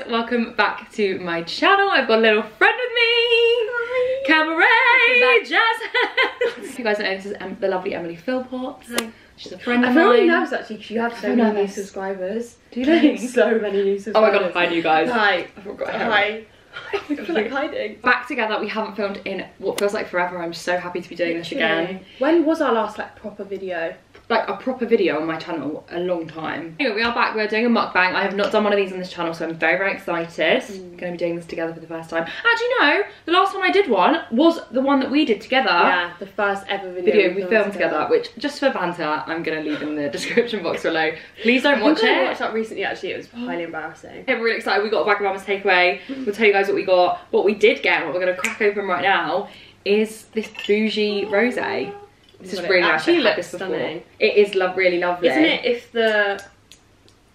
welcome back to my channel. I've got a little friend with me. Hi. Camera, Jazz. You guys know this is the lovely Emily Philpott. Hi. She's a friend of mine. I feel really nervous actually because you have so many new subscribers. Do you think? So many new subscribers. Oh my god, hi you guys. Hi. I forgot. Hi. I feel like hiding. Back together, we haven't filmed in what feels like forever. I'm so happy to be doing this again. When was our last like proper video? Like a proper video on my channel, a long time. Anyway, we are back. We're doing a mukbang. I have not done one of these on this channel, so I'm very, very excited. Going to be doing this together for the first time. Actually, no, the last time I did one was the one that we did together. Yeah, the first ever video we filmed together, which, just for banter, I'm going to leave in the description box below. Please don't watch it. I watched that recently, actually. It was highly embarrassing. Okay, we're really excited. We got a bag of Mama's takeaway. We'll tell you guys what we got. What we did get, what we're going to crack open right now, is this bougie rosé. This is really nice. Actually looks stunning. It is really lovely. Isn't it? If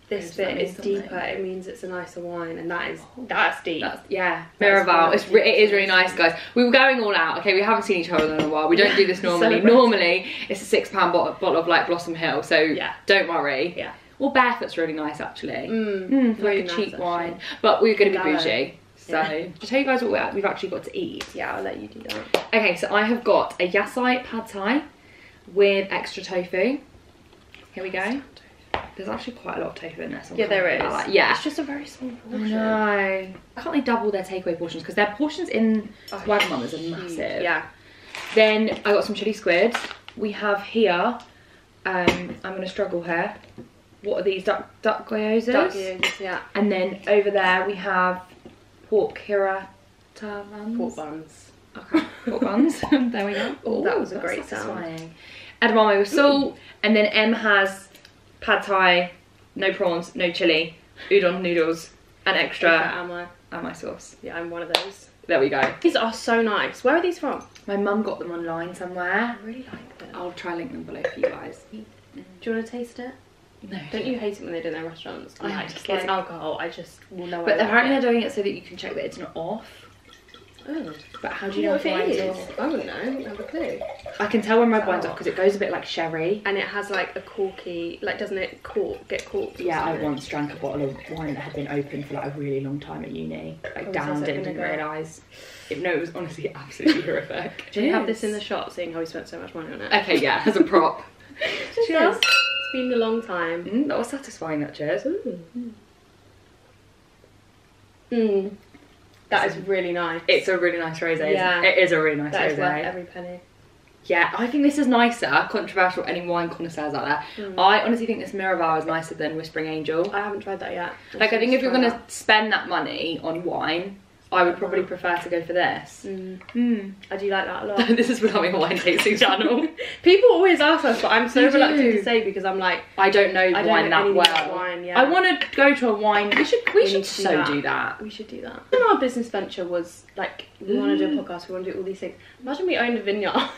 this bit is deeper, it means it's a nicer wine, and that's deep. Yeah, Miraval. It is really nice, guys. We were going all out. Okay, we haven't seen each other in a while. We don't do this normally. Normally, it's a £6 bottle of like Blossom Hill. So yeah, don't worry. Yeah. Well, Barefoot's really nice actually. Like really a cheap wine, but we're going to be bougie. So, to tell you guys what we've actually got to eat. Yeah, I'll let you do that. Okay, so I have got a yasai pad thai with extra tofu. Here we go. There's actually quite a lot of tofu in there. So yeah, there is. Like, yeah. It's just a very small portion. No. Can't they double their takeaway portions? Because their portions in Wagamama's are massive. Yeah. Then I got some chili squid. We have here, I'm going to struggle here. What are these? Duck gyozas? Duck gyozas, yeah. And then over there we have pork hirata buns. Pork buns. Okay, pork buns. There we go. Oh, that was a great sound. Edamame with salt. And then Em has pad thai, no prawns, no chili, udon noodles, and extra amai sauce. Yeah, I'm one of those. There we go. These are so nice. Where are these from? My mum got them online somewhere. I really like them. I'll try link them below for you guys. Do you want to taste it? No. Don't you hate it when they do it in their restaurants? I just like alcohol. I just will know. But apparently they're doing it so that you can check that it's not off. Oh. But how do you know if it is? I wouldn't know. I don't have a clue. I can tell when red wine's off because it goes a bit like sherry. And it has like a corky, like doesn't it get corked? Yeah, I once drank a bottle of wine that had been open for like a really long time at uni. Like downed it and didn't realise. No, it was honestly absolutely horrific. Do you have this in the shop, seeing how we spent so much money on it? Okay, yeah, as a prop. Cheers. It's been a long time. That was satisfying, that cheers. That is really nice. It's a really nice rosé. Yeah, it is a really nice rosé. That is worth every penny. Yeah, I think this is nicer. Controversial, any wine connoisseurs out there. I honestly think this Miraval is nicer than Whispering Angel. I haven't tried that yet. Like, I think if you're going to spend that money on wine, I would probably prefer to go for this. I do like that a lot. This is becoming a wine tasting channel. People always ask us, but I'm so reluctant to say because I'm like, I don't know wine that well. Wine, yeah. I want to go to a wine. We should so do that. We should do that. And our business venture was like, we want to do a podcast, we want to do all these things. Imagine we owned a vineyard.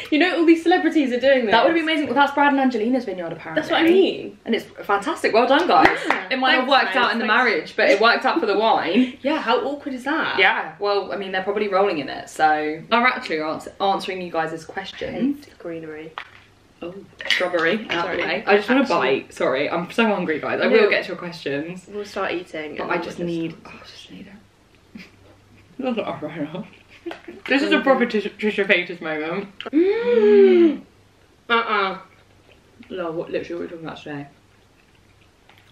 You know, all these celebrities are doing this. That would be amazing. Well, that's Brad and Angelina's vineyard, apparently. That's what I mean. And it's fantastic. Well done, guys. Yeah. It might have worked out in the marriage, but it worked out for the wine. Yeah, how awkward is that? Yeah, well, I mean, they're probably rolling in it, so... I'm actually answering you guys' questions. Greenery. Oh, strawberry. Out the way. I just want to bite. Sorry, I'm so hungry, guys. I will get to your questions. We'll start eating. But I just need... Oh, I just need it. That's not right enough. This is a proper Trisha Paytas moment. Love, literally what we're talking about today.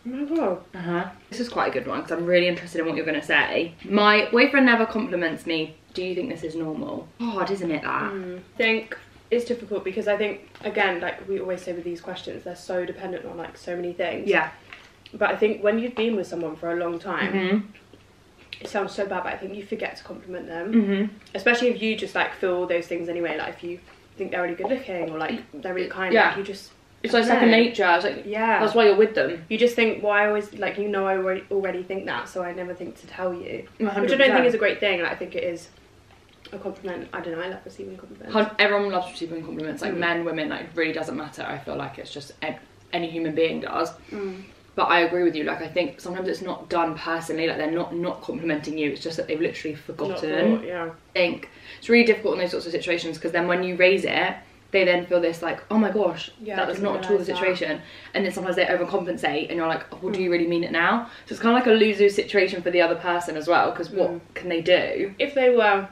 Oh my god. This is quite a good one because I'm really interested in what you're going to say. My boyfriend never compliments me. Do you think this is normal? Hard, isn't it, that? I think it's difficult because I think, again, like we always say with these questions, they're so dependent on like so many things. Yeah. But I think when you've been with someone for a long time, it sounds so bad, but I think you forget to compliment them. Especially if you just like feel those things anyway, like if you think they're really good looking or like they're really kind, like you just... It's like second nature. I was like, yeah, that's why you're with them. You just think, well, I always, like, you know, I already think that, so I never think to tell you. 100%. Which I don't think is a great thing. Like, I think it is a compliment. I don't know, I love receiving compliments. Everyone loves receiving compliments, like men, women, like, it really doesn't matter. I feel like it's just any human being does. But I agree with you, like, I think sometimes it's not done personally, like, they're not complimenting you, it's just that they've literally forgotten. Yeah. I think it's really difficult in those sorts of situations, because then when you raise it, they then feel this like, oh my gosh, that was not at all the situation. And then sometimes they overcompensate and you're like, oh, well, do you really mean it now? So it's kind of like a lose-lose situation for the other person as well, because what can they do? If they weren't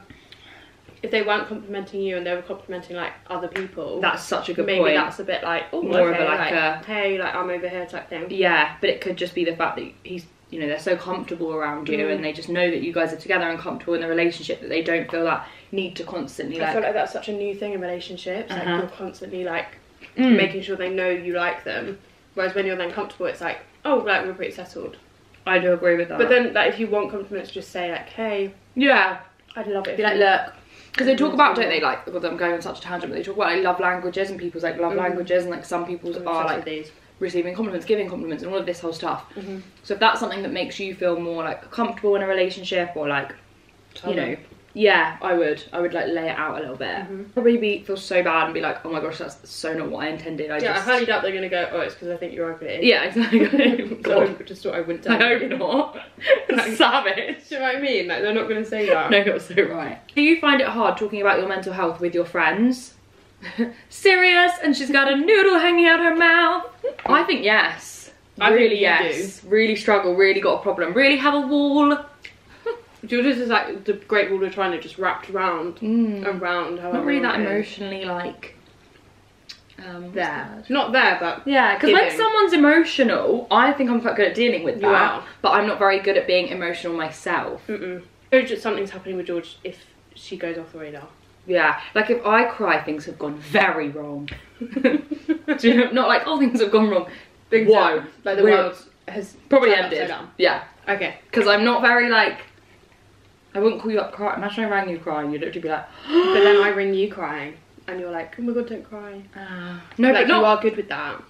complimenting you and they were complimenting like other people, that's such a good point. Maybe that's a bit like, oh, more of a like a, hey, like I'm over here type thing. Yeah, but it could just be the fact that he's, you know, they're so comfortable around you and they just know that you guys are together and comfortable in the relationship that they don't feel that need to constantly I feel like that's such a new thing in relationships. Like you're constantly like making sure they know you like them. Whereas when you're then comfortable, it's like, oh, like we're pretty settled. I do agree with that. But then, like, if you want compliments, just say like, hey, yeah, I'd love it. Be like, look, because they talk about, don't they? Like, well, I'm going on such a tangent, but they talk about like love languages and people's like love languages, and like some people's are like these. Receiving compliments, giving compliments, and all of this whole stuff. So if that's something that makes you feel more like comfortable in a relationship, or like, you know, yeah, I would like lay it out a little bit. Probably feel so bad and be like, oh my gosh, that's so not what I intended. I highly doubt they're gonna go, oh, it's because I think you're ugly. Yeah, exactly. God, I just thought I wouldn't tell you. I hope not. Like, savage. Do you know what I mean? Like, they're not gonna say that. No, you're so right. Do you find it hard talking about your mental health with your friends? Serious, and she's got a noodle hanging out her mouth. I think yes. Yes. Really struggle, really got a problem, really have a wall. Georgia's is like the Great Wall of China, just wrapped around. Not really that emotionally like there. Not there, but yeah, because when someone's emotional, I think I'm quite good at dealing with that. But I'm not very good at being emotional myself. Just something's happening with George if she goes off the radar. Yeah, like if I cry, things have gone very wrong. Do you know, not like, oh, things have gone wrong. Whoa, like the world has probably ended. Yeah. Okay. Because I'm not very like, I wouldn't call you up crying. Imagine I rang you crying, you'd literally be like, but then I ring you crying, and you're like, oh my god, don't cry. No, like, but you are good with that.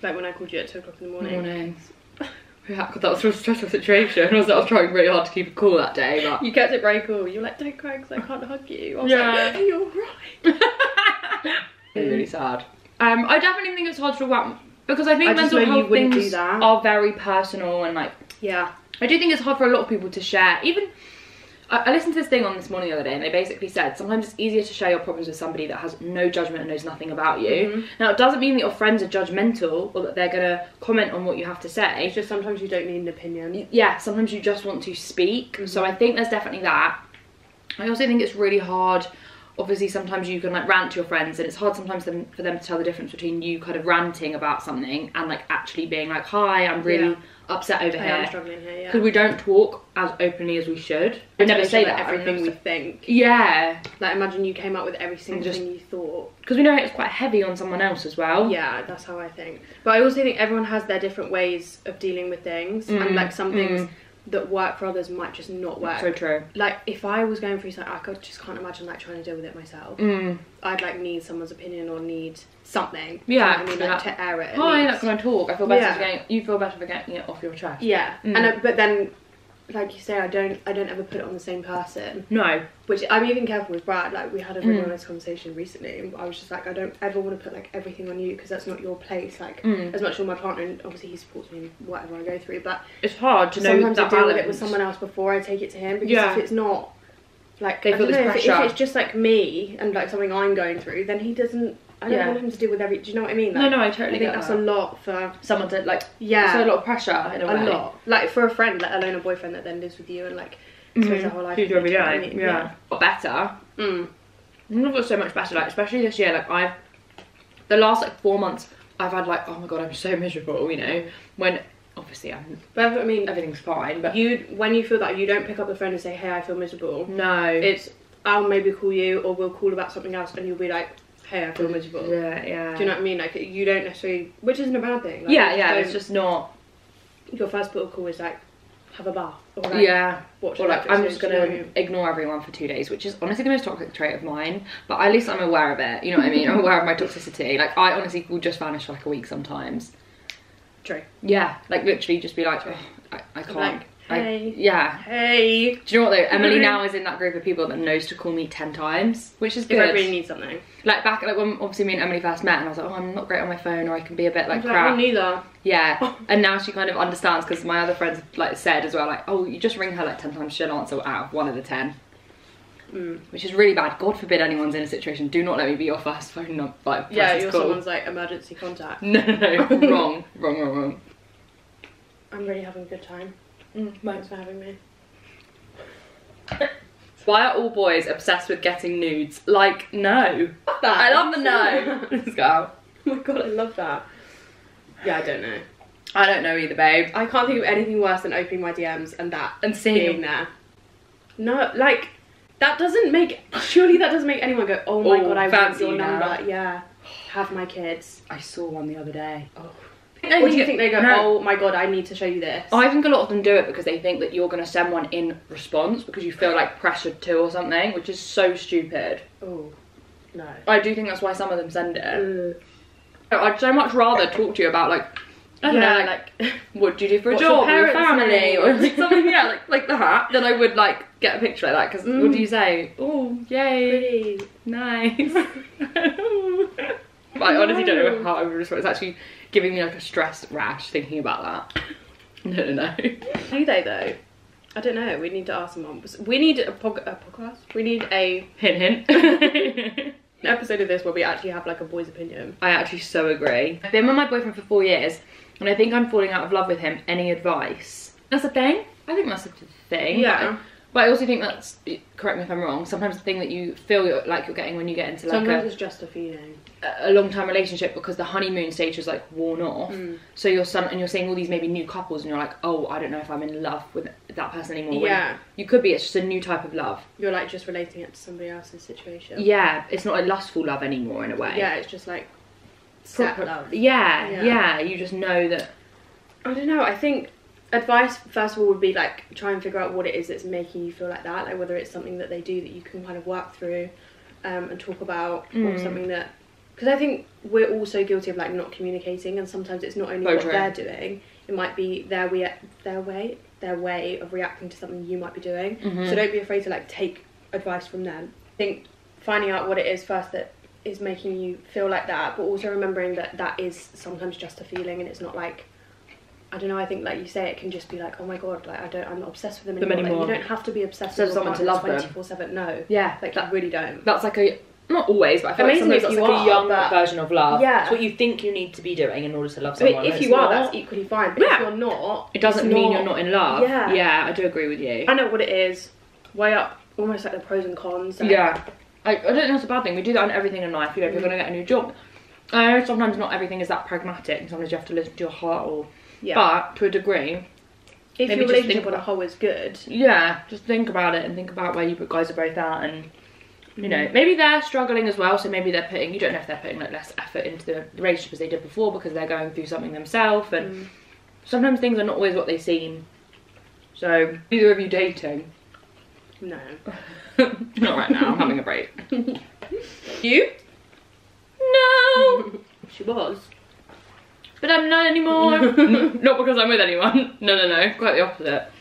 Like when I called you at 2 o'clock in the morning. Mornings. Yeah, because that was a stressful situation. I was trying really hard to keep it cool that day, but you kept it very cool. You're like, don't cry because I can't hug you. I was like, you're right. Really sad. I definitely think it's hard to talk about, because I think mental health things are very personal, and like, yeah, I do think it's hard for a lot of people to share. Even I listened to this thing on This Morning the other day, and they basically said sometimes it's easier to share your problems with somebody that has no judgment and knows nothing about you. Now, it doesn't mean that your friends are judgmental or that they're gonna comment on what you have to say. It's just sometimes you don't need an opinion. Yeah, sometimes you just want to speak. So I think there's definitely that. I also think it's really hard. Obviously, sometimes you can like rant to your friends, and it's hard sometimes for them to tell the difference between you kind of ranting about something and like actually being like, hi, I'm really upset over here. I'm struggling here, because we don't talk as openly as we should. We never say that everything we think. Yeah. Like imagine you came up with every single thing you thought. Because we know it's quite heavy on someone else as well. Yeah, that's how I think. But I also think everyone has their different ways of dealing with things, and like some things that work for others might just not work. So true. Like if I was going through something, I just can't imagine like trying to deal with it myself. I'd like need someone's opinion or need something. Yeah, I mean, like to air it. Oh, I'm not going to talk. I feel better for getting. You feel better for getting it off your chest. Yeah, and but then, like you say, I don't ever put it on the same person. No. Which I'm even careful with Brad. Like we had a really honest conversation recently, and I was just like, I don't ever want to put like everything on you, because that's not your place. Like as much as my partner, and obviously he supports me in whatever I go through, but it's hard to know sometimes that I deal with it with someone else before I take it to him, because if it's not like, they feel this pressure. If it's just like me and like something I'm going through, then he doesn't. I don't want him to deal with every. Do you know what I mean? Like, no, I totally. I think that's a lot for someone to like. Yeah, it's a lot of pressure in a way. A lot, like for a friend, let alone a boyfriend that then lives with you and like spends their whole life with you every day. I mean? Yeah, got better. I've got so much better. Like especially this year, like the last like 4 months, I've had like, oh my god, I'm so miserable. You know, when obviously but I mean, everything's fine. But when you feel that, you don't pick up the phone and say, hey, I feel miserable. No, it's I'll maybe call you, or we'll call about something else, and you'll be like, hey, I feel miserable. Yeah. Do you know what I mean? Like you don't necessarily, which isn't a bad thing. Like, yeah, it's just not. Your first port of call is like, have a bath. Or like, watch or like, I'm just gonna ignore everyone for 2 days, which is honestly the most toxic trait of mine. But at least I'm aware of it. You know what I mean? I'm aware of my toxicity. Like I honestly will just vanish for like a week sometimes. True. Yeah, like literally just be like, oh, I can't. Like, hey. Hey. Do you know what though? Emily now is in that group of people that knows to call me 10 times, which is good. If I really need something. Like back, like when obviously me and Emily first met, and I was like, oh, I'm not great on my phone, or I can be a bit like crap. Like, neither. Yeah, and now she kind of understands, because my other friends like said as well, like, oh, you just ring her like 10 times, she'll answer out of 1 of the 10. which is really bad. God forbid anyone's in a situation. Do not let me be your first phone number. Like, yeah, you're someone's like emergency contact. No, wrong. I'm really having a good time. Thanks for having me. Why are all boys obsessed with getting nudes? Like, no. I love the no. Let's go. Oh my god, I love that. Yeah, I don't know. I don't know either, babe. I can't think of anything worse than opening my DMs and seeing there. No, like, that doesn't make, surely that doesn't make anyone go, oh my god, I want your number. Yeah, have my kids. I saw one the other day. Oh. Or do you think they go, oh my god, I need to show you this? I think a lot of them do it because they think that you're going to send one in response because you feel like pressured to or something, which is so stupid. Oh, no. I do think that's why some of them send it. I'd so much rather talk to you about, like, I don't know, like what do you do for a job, or your family, or like something, yeah, like that, then I would, like, get a picture like that, because what do you say? Oh, yay, pretty. Nice. But I honestly don't know how I would respond. It's actually giving me, like, a stress rash thinking about that. No. Do they, though? I don't know. We need to ask someone. We need a podcast. We need a... Hint. An episode of this where we actually have, like, a boy's opinion. I actually so agree. I've been with my boyfriend for 4 years, and I think I'm falling out of love with him. Any advice? That's a thing? I think that's a thing. Yeah. But I also think that's, correct me if I'm wrong, sometimes the thing that you feel like you're getting when you get into, like, sometimes it's just a feeling. A long-term relationship, because the honeymoon stage is, like, worn off. So you're seeing all these maybe new couples, and you're like, oh, I don't know if I'm in love with that person anymore. Yeah. You could be. It's just a new type of love. You're, like, just relating it to somebody else's situation. Yeah. It's not a lustful love anymore, in a way. Yeah, it's just, like, set love. Yeah. You just know that... I don't know. I think advice, first of all, would be, like, try and figure out what it is that's making you feel like that. Like, whether it's something that they do that you can kind of work through and talk about, or something that... Because I think we're also guilty of, like, not communicating, and sometimes it's not only what they're doing, it might be their way of reacting to something you might be doing. So don't be afraid to, like, take advice from them. I think finding out what it is first that is making you feel like that, but also remembering that that is sometimes just a feeling, and it's not like, I don't know, I think, like you say, it can just be like, oh my god, like, I'm not obsessed with them anymore. Like, you don't have to be obsessed with someone to love them 24/7. No. Yeah. Like, you really don't. That's like a... Not always, but I feel like sometimes that's like a young version of love. Yeah. It's what you think you need to be doing in order to love someone. If you are, that's equally fine. But if you're not... It doesn't mean you're not in love. Yeah, I do agree with you. I know what it is. Weigh up almost like the pros and cons. Yeah. I don't think it's a bad thing. We do that on everything in life. You know, if you're going to get a new job. I know sometimes not everything is that pragmatic. Sometimes you have to listen to your heart or... Yeah. But, to a degree... If your relationship on a whole is good... Yeah, just think about it and think about where you guys are both at, and... You know, maybe they're struggling as well, so maybe they're putting, you don't know if they're putting, like, less effort into the relationship as they did before because they're going through something themselves, and sometimes things are not always what they seem. So, either of you dating? No. Not right now, I'm having a break. You? No! She was. But I'm not anymore. Not because I'm with anyone. No, quite the opposite.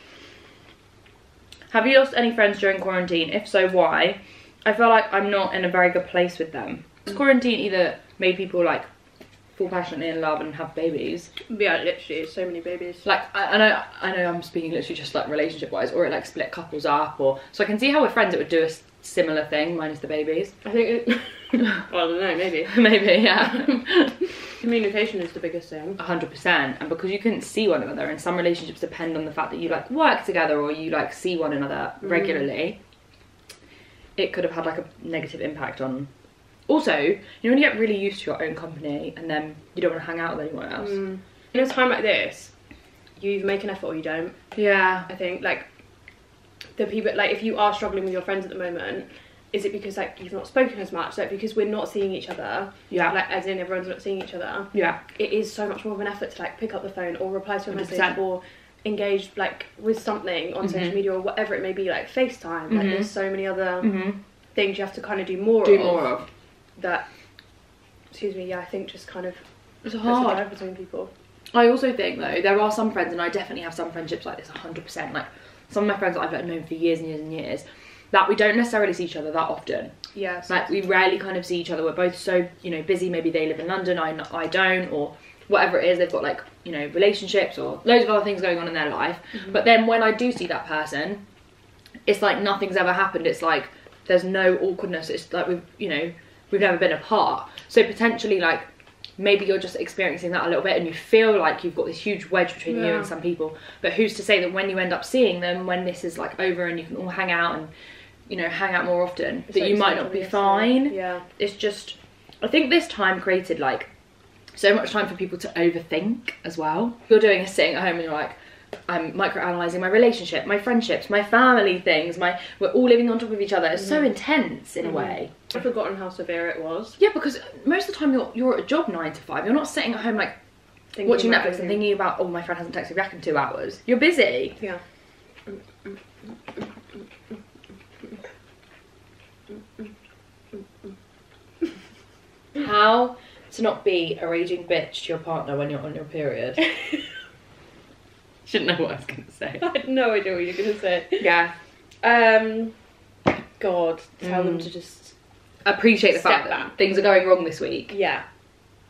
Have you lost any friends during quarantine? If so, why? I feel like I'm not in a very good place with them. Quarantine either made people, like, fall passionately in love and have babies. Yeah, literally, so many babies. Like, I know I'm speaking literally just, like, relationship-wise, or it, like, split couples up, or... So I can see how with friends it would do a similar thing, minus the babies. I think it... Well, I don't know, maybe. Maybe, yeah. Communication is the biggest thing. 100%. And because you couldn't see one another, and some relationships depend on the fact that you, like, work together, or you, like, see one another regularly... It could have had, like, a negative impact on... Also, you know when you get really used to your own company and then you don't want to hang out with anyone else? In a time like this, you either make an effort or you don't. Yeah. I think, like, the people... Like, if you are struggling with your friends at the moment, is it because, like, you've not spoken as much? Like, because we're not seeing each other? Yeah. Like, as in everyone's not seeing each other? Yeah. It is so much more of an effort to, like, pick up the phone or reply to a 100%. message or... engaged, like, with something on social media or whatever it may be, like FaceTime. Like, there's so many other things you have to kind of do more of. That, excuse me, yeah, I think just kind of it's hard puts a between people. I also think, though, there are some friends, and I definitely have some friendships like this 100%. Like, some of my friends that I've known for years and years and years, that we don't necessarily see each other that often. Yes. Like, we rarely kind of see each other. We're both so, you know, busy. Maybe they live in London, I don't, or... whatever it is, they've got, like, you know, relationships or loads of other things going on in their life. But then when I do see that person, it's like nothing's ever happened. It's like there's no awkwardness. It's like we've never been apart. So potentially like maybe you're just experiencing that a little bit and you feel like you've got this huge wedge between you and some people. But who's to say that when you end up seeing them, when this is like over and you can all hang out and, you know, hang out more often, that you might not be fine. Yeah. It's just, I think this time created like so much time for people to overthink as well. You're doing a sitting at home and you're like, I'm micro-analysing my relationship, my friendships, my family things, we're all living on top of each other. It's so intense in a way. I've forgotten how severe it was. Yeah, because most of the time you're at a job 9 to 5. You're not sitting at home like watching Netflix and thinking about, oh, my friend hasn't texted me back in 2 hours. You're busy. Yeah. How to not be a raging bitch to your partner when you're on your period. Shouldn't know what I was going to say. I had no idea what you were going to say. Yeah. God, tell them to just appreciate the fact that things are going wrong this week. Yeah.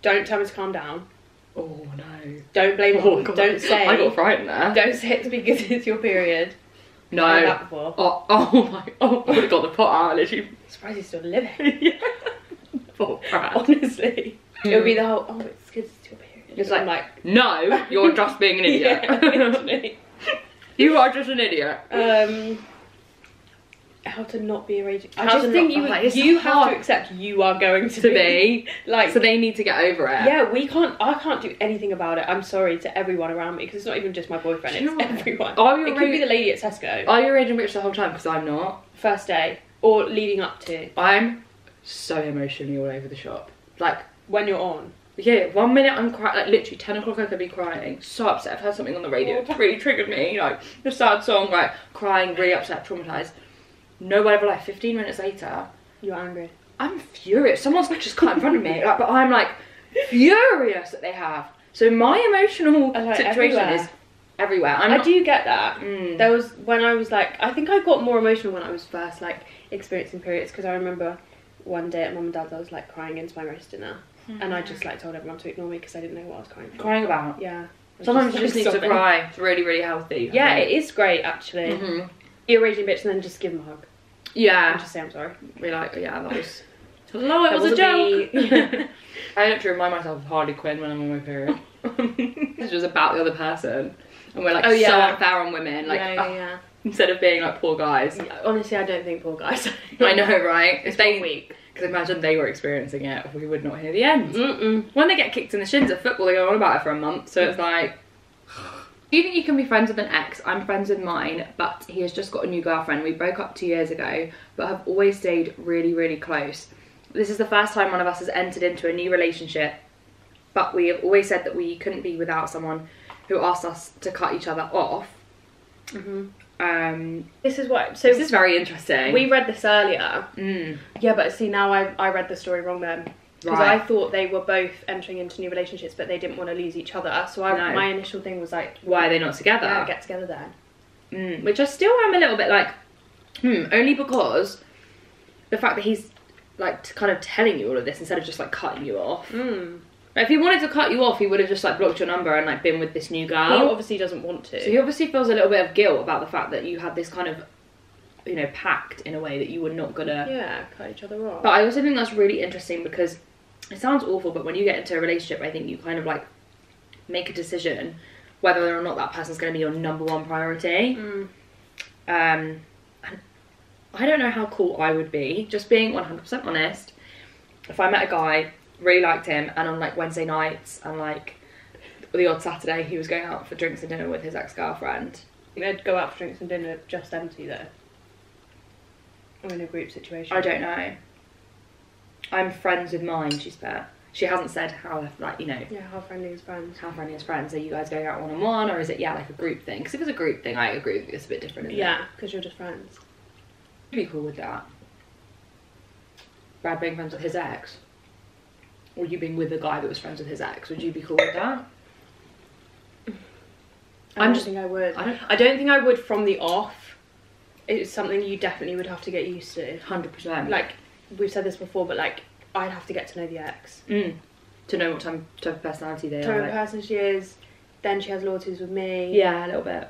Don't tell me to calm down. Oh no. Don't blame me. Don't say. I got frightened there. Don't say it's because it's your period. No. I've heard that before. I would have got the pot out literally. I'm surprised he's still living. Yeah. Poor Brad. Honestly. It would be the whole, oh, it's because it's your period. It's like, no, you're just being an idiot. Yeah, you are just an idiot. How to not be a raging. I just think you have to accept you are going to be. Like, so they need to get over it. Yeah, I can't do anything about it. I'm sorry to everyone around me because it's not even just my boyfriend, it's everyone. It could be the lady at Tesco. Are you a raging bitch the whole time? Because I'm not. First day or leading up to. I'm so emotionally all over the shop. Like when you're on. Yeah, 1 minute I'm crying, like literally 10 o'clock I could be crying. So upset, I've heard something on the radio, it's really triggered me, like a sad song, like crying, really upset, traumatised. No whatever, like 15 minutes later, you're angry. I'm furious. Someone's just cut in front of me, like, but I'm like furious that they have. So my emotional situation is everywhere. I do get that. There was when I was like, I think I got more emotional when I was first like experiencing periods because I remember one day at mum and dad's I was like crying into my roast dinner. And I just like told everyone to ignore me because I didn't know what I was crying for. Crying about? Yeah. Sometimes you just need to cry. It's really, really healthy. Yeah, it is great actually. Be a raging bitch and then just give them a hug. Yeah. And just say I'm sorry. Be like, yeah, that was... Hello, it was a joke. I have to remind myself of Harley Quinn when I'm on my period. This was about the other person. And we're like so unfair on women. Like, yeah. Instead of being like poor guys. Yeah, honestly, I don't think poor guys. I know, right? It's 1 week. Because imagine they were experiencing it, we would not hear the end. When they get kicked in the shins at football, they go on about it for a month. So it's like, do you think you can be friends with an ex? I'm friends with mine, but he has just got a new girlfriend. We broke up 2 years ago, but have always stayed really, really close. This is the first time one of us has entered into a new relationship, but we have always said that we couldn't be without someone who asked us to cut each other off. This is very interesting. We read this earlier. Yeah, but see now I read the story wrong then. Because I thought they were both entering into new relationships, but they didn't want to lose each other. So my initial thing was like, why are they not together? Yeah, get together then. Which I still am a little bit like, only because the fact that he's like kind of telling you all of this instead of just like cutting you off. If he wanted to cut you off, he would have just like blocked your number and like been with this new girl. He obviously doesn't want to. So he obviously feels a little bit of guilt about the fact that you had this kind of, you know, pact in a way that you were not gonna cut each other off. But I also think that's really interesting because it sounds awful, but when you get into a relationship, I think you kind of like make a decision whether or not that person's going to be your #1 priority. And I don't know how cool I would be, just being 100% honest, if I met a guy, really liked him, and on like Wednesday nights and like the odd Saturday he was going out for drinks and dinner with his ex-girlfriend. They'd go out for drinks and dinner just empty though? Or in a group situation? I don't know. I'm friends with mine, she's bet. She hasn't said how, like, you know. Yeah, how friendly is friends? How friendly is friends? Are you guys going out one-on-one, or is it, like a group thing? Because if it's a group thing, I agree with you, it's a bit different, isn't it? Yeah, because you're just friends. I'd be cool with that. Brad being friends with his ex. Or you being with a guy that was friends with his ex. Would you be cool with that? I don't think I would. I don't think I would from the off. It's something you definitely would have to get used to. 100%. Like, we've said this before, but like, I'd have to get to know the ex. To know what type of personality they are. Type of person she is. Then she has loyalties with me. Yeah, a little bit.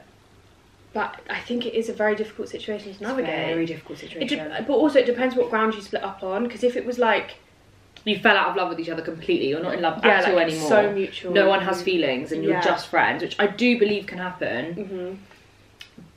But I think it is a very difficult situation to navigate. It's a very difficult situation. But also it depends what ground you split up on, because if it was like... You fell out of love with each other completely, you're not in love at all anymore. So mutual. No one has feelings and you're just friends, which I do believe can happen.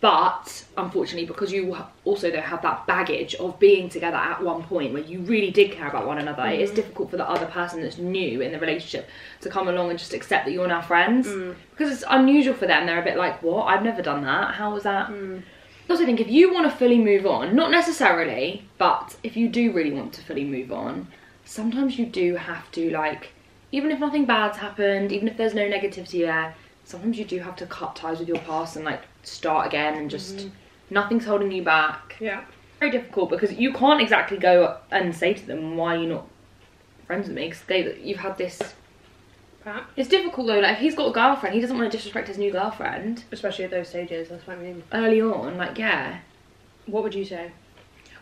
But unfortunately, because you also though have that baggage of being together at one point where you really did care about one another, it's difficult for the other person that's new in the relationship to come along and just accept that you're now friends. Because it's unusual for them. They're a bit like, what? I've never done that. How was that? I also think if you want to fully move on, not necessarily, but if you do really want to fully move on, sometimes you do have to, like, even if nothing bad's happened, even if there's no negativity there, sometimes you do have to cut ties with your past and like start again and just nothing's holding you back. Very difficult because you can't exactly go and say to them, why are you not friends with me? Because you've had this... It's difficult though, like if he's got a girlfriend, he doesn't want to disrespect his new girlfriend. Especially at those stages, that's what I mean. Early on, like, yeah. What would you say?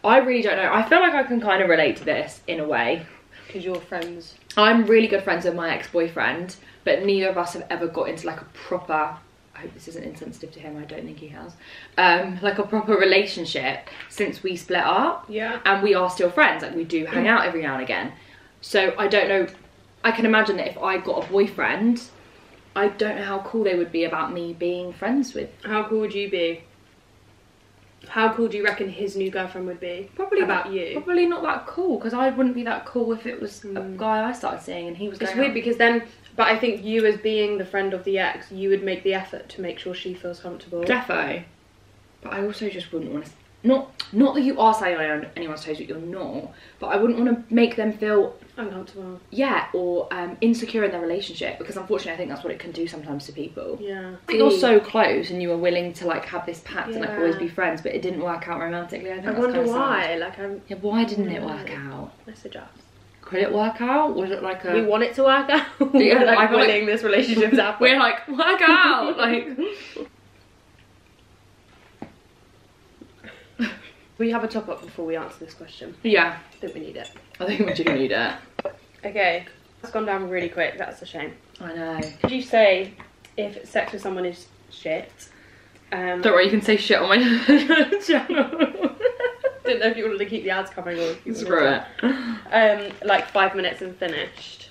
I really don't know. I feel like I can kind of relate to this in a way. Because you're friends. I'm really good friends with my ex-boyfriend, but neither of us have ever got into like a proper... I hope this isn't insensitive to him, I don't think he has. Like a proper relationship since we split up. And we are still friends, like we do hang out every now and again. So I don't know, I can imagine that if I got a boyfriend, I don't know how cool they would be about me being friends with. How cool would you be? How cool do you reckon his new girlfriend would be? Probably about you. Probably not that cool, because I wouldn't be that cool if it was a guy I started seeing and he was going It's weird because then, but I think you as being the friend of the ex, you would make the effort to make sure she feels comfortable. Defo. But I also just wouldn't want to, not that you are saying on anyone's toes, that you're not, but I wouldn't want to make them feel uncomfortable. Yeah, or insecure in their relationship, because unfortunately I think that's what it can do sometimes to people. But you're so close and you were willing to like have this pact and like always be friends, but it didn't work out romantically. I wonder why. Like, why didn't it work out? I suggest. Could it work out? Was it like a... We want it to work out. We're like willing this relationship to happen. We're like, work out! Like... We have a top up before we answer this question. Yeah. I think we need it. I think we do need it. Okay. It's gone down really quick. That's a shame. I know. Could you say if sex with someone is shit? Don't worry, you can say shit on my channel. Didn't know if you wanted to keep the ads coming or if you Screw it. Like 5 minutes and finished.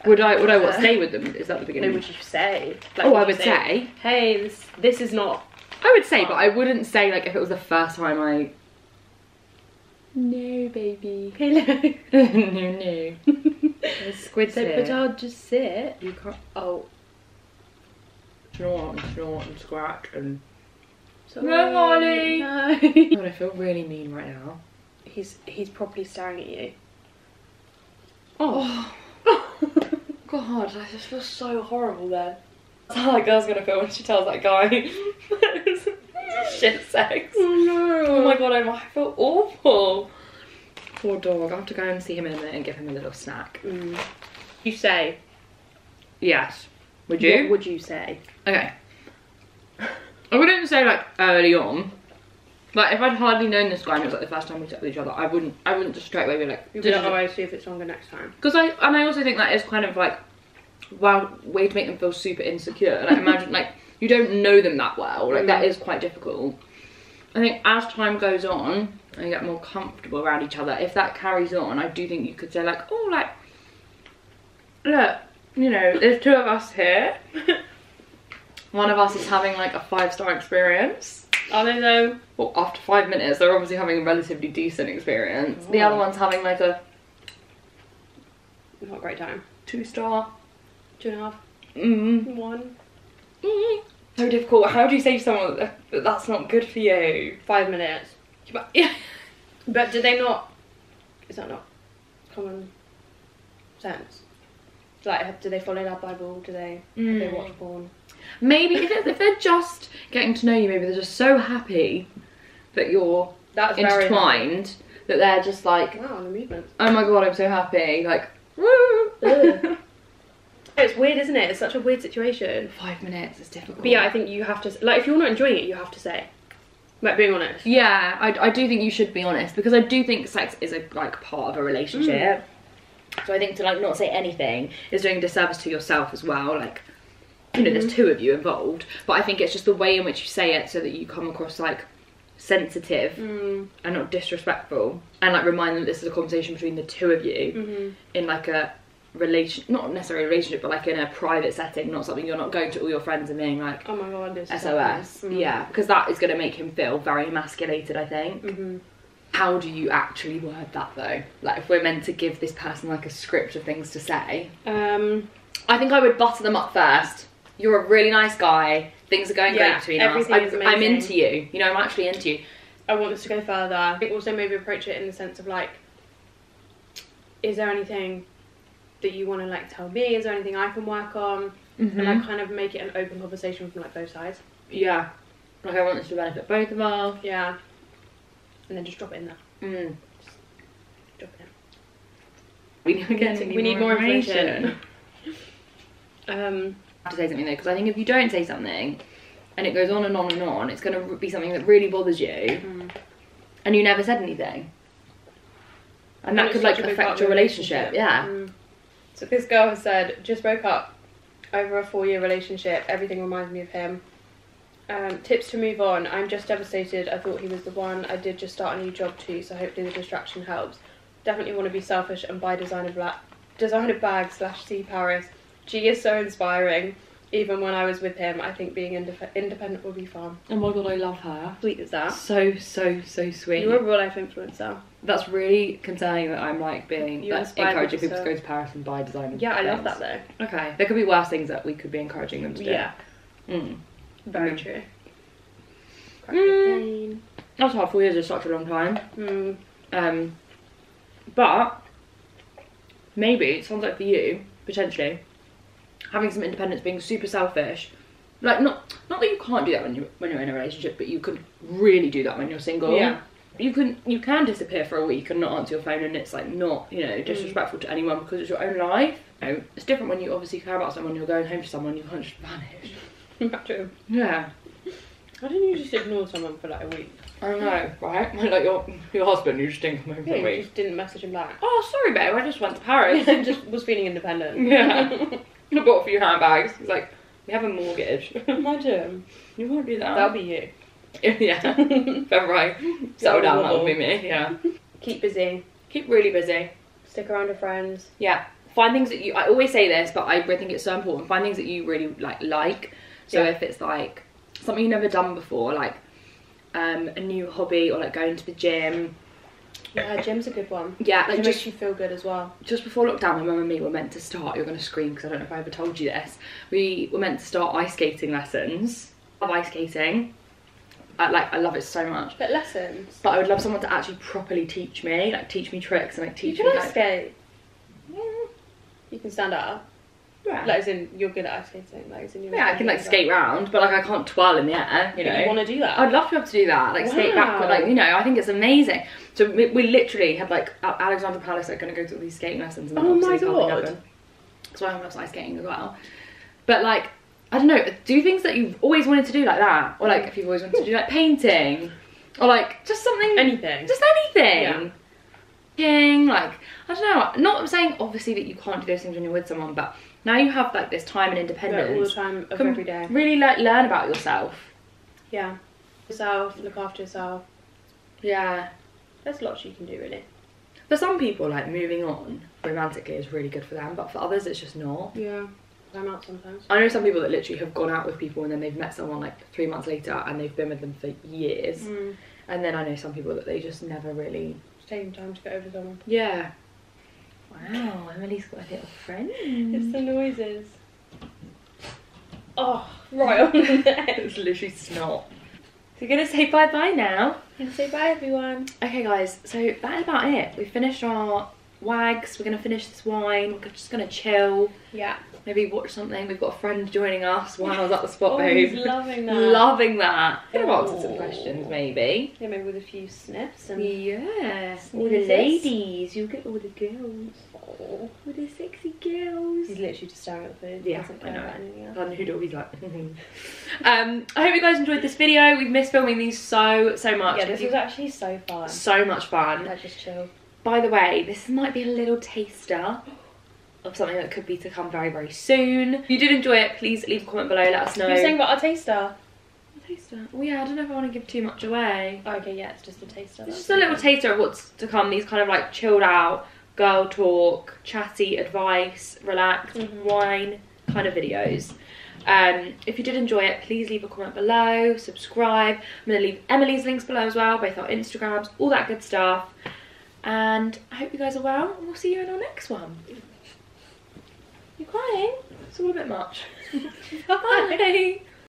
Would I what, stay with them? Is that the beginning? No, would you say? Like, I would say, hey, this is not... I would say, but I wouldn't say like if it was the first time I... No, baby. Hello. No. Squid's here. But I'll just sit. You can't... Oh. Snort and scratch and... Sorry. No, Molly. No. God, I feel really mean right now. He's properly staring at you. Oh. God, I just feel so horrible then. That's how that girl's gonna feel when she tells that guy shit sex. Oh no. Oh my God, I feel awful. Poor dog. I have to go and see him in a minute and give him a little snack. You say? Yes. Would you? What would you say? Okay. I wouldn't say like early on. Like if I'd hardly known this guy and it was like the first time we slept with each other, I wouldn't just straight away be like, you'd be like, oh, I see if it's longer next time. Because I also think that is kind of like, wow, way to make them feel super insecure. Like imagine like you don't know them that well, like that is quite difficult. I think as time goes on and you get more comfortable around each other, if that carries on, I do think you could say like, oh, like, look, you know, there's 2 of us here. One of us is having like a 5-star experience. Are they though? Well, after 5 minutes, they're obviously having a relatively decent experience. Oh. The other one's having like a... Not a great time. 2-star. 2.5. 1. So difficult. How do you say to someone that that's not good for you? 5 minutes. Yeah. But do they not... Is that not common sense? Like, do they follow that Bible? Do they watch porn? Maybe if they're just getting to know you, maybe they're just so happy that you're intertwined that they're just like, wow, the movement. Oh my God, I'm so happy. Like, woo. It's weird, isn't it? It's such a weird situation. 5 minutes is difficult. But yeah, I think you have to, like, if you're not enjoying it, you have to say. Like, being honest. Yeah, I do think you should be honest, because I do think sex is a like part of a relationship. So I think to like not say anything is doing a disservice to yourself as well. Like, you know, there's two of you involved, but I think it's just the way in which you say it so that you come across like sensitive and not disrespectful, and like remind them that this is a conversation between the two of you in like a not necessarily a relationship, but like in a private setting, not something you're not going to all your friends and being like, oh my god, this SOS. Yeah, because that is going to make him feel very emasculated, I think. How do you actually word that though? Like if we're meant to give this person like a script of things to say, I think I would butter them up first. You're a really nice guy, things are going great between us, I'm into you, you know, I'm actually into you. I want this to go further. I think also maybe approach it in the sense of like, is there anything that you want to like tell me, is there anything I can work on, and like kind of make it an open conversation from like both sides. Yeah, like I want this to benefit both of us. Yeah, and then just drop it in there. Just drop it in. We need more information. I have to say something though, because I think if you don't say something and it goes on and on and on, it's going to be something that really bothers you and you never said anything, and that could like affect your relationship. So this girl has said, just broke up over a 4-year relationship, everything reminds me of him. Tips to move on. I'm just devastated. I thought he was the one. I did just start a new job too, so hopefully the distraction helps. Definitely want to be selfish and buy designer bags / see Paris. She is so inspiring. Even when I was with him, I think being independent will be fun. Oh my god, I love her. Sweet as that. So sweet. You're a real life influencer. That's really concerning that I'm like being encouraging people to go to Paris and buy designer Yeah, things. I love that though. Okay, there could be worse things that we could be encouraging them to do. Yeah. Very true. That's hard. 4 years is such a long time. But maybe it sounds like for you, potentially, having some independence, being super selfish, like not that you can't do that when you're in a relationship, but you could really do that when you're single. Yeah. You can disappear for a week and not answer your phone, and it's like not, you know, disrespectful to anyone because it's your own life. You know, it's different when you obviously care about someone, you're going home to someone, you can't just vanish. Imagine. Yeah. Why didn't you just ignore someone for like a week? I don't know, right? Like your husband, you just didn't come home for a week. You just didn't message him back. Oh, sorry babe, I just went to Paris. Just was feeling independent. Yeah. I bought a few handbags. He's like, we have a mortgage. Imagine. You won't do that. That'll be you. Yeah. But right. Settle down, that will be me. Yeah. Keep busy. Keep really busy. Stick around with friends. Yeah. Find things that I always say this, but I think it's so important. Find things that you really like. So if it's like something you've never done before, like a new hobby, or like going to the gym. Yeah, gym's a good one. Yeah, like it makes you feel good as well. Just before lockdown, my mum and me were meant to start, you're going to scream because I don't know if I ever told you this, we were meant to start ice skating lessons. I love ice skating. I love it so much. But lessons? But I would love someone to actually properly teach me, like teach me tricks and like teach me. You can ice skate. Yeah. You can stand up. Yeah. Like as in, you're good at ice skating. Like as in, yeah, I can like skate round, but like I can't twirl in the air, you know. You want to do that? I'd love to be able to do that, like skate backward, like, you know, I think it's amazing. So we literally had like Alexandra Palace like going to go to all these skating lessons, and then obviously something happened. So I love ice skating as well. But like, I don't know, do things that you've always wanted to do like that, or like if you've always wanted to do like painting, or like just something, anything, just anything. Yeah. Like, I don't know, not saying obviously that you can't do those things when you're with someone, but now you have like this time and independence. All the time of every day. Really like learn about yourself. Yeah. Yourself, look after yourself. Yeah. There's lots you can do really. For some people, like moving on romantically is really good for them, but for others it's just not. Yeah. I'm out sometimes. I know some people that literally have gone out with people and then they've met someone like 3 months later and they've been with them for years. And then I know some people that they just never really... It's taking time to get over someone. Yeah. Wow, Emily's got a little friend. It's the noises. Oh, right on the neck. It's literally snot. So we're going to say bye-bye now. And say bye, everyone. Okay, guys, so that is about it. We've finished our wags. We're going to finish this wine. We're just going to chill. Yeah. Maybe watch something. We've got a friend joining us while I was at the spot, babe. He's loving that. Loving that. Gonna answer some questions, maybe. Yeah, maybe with a few sniffs and... Yeah. All the ladies. You'll get all the girls. Oh, all the sexy girls. He's literally just staring at the food. Yeah, I know. I noodle, he's like... I hope you guys enjoyed this video. We've missed filming these so much. Yeah, this was actually so fun. So much fun. Let's just chill. By the way, this might be a little taster of something that could be to come very, very soon. If you did enjoy it, please leave a comment below, let us know. You're saying about our taster? Taster. Oh yeah, I don't know if I want to give too much away. Okay, yeah, it's just a taster. It's just a little taster of what's to come. These kind of like chilled out, girl talk, chatty advice, relaxed, wine kind of videos. If you did enjoy it, please leave a comment below, subscribe. I'm going to leave Emily's links below as well, both our Instagrams, all that good stuff. And I hope you guys are well, and we'll see you in our next one. You're crying? It's all a bit much. Bye.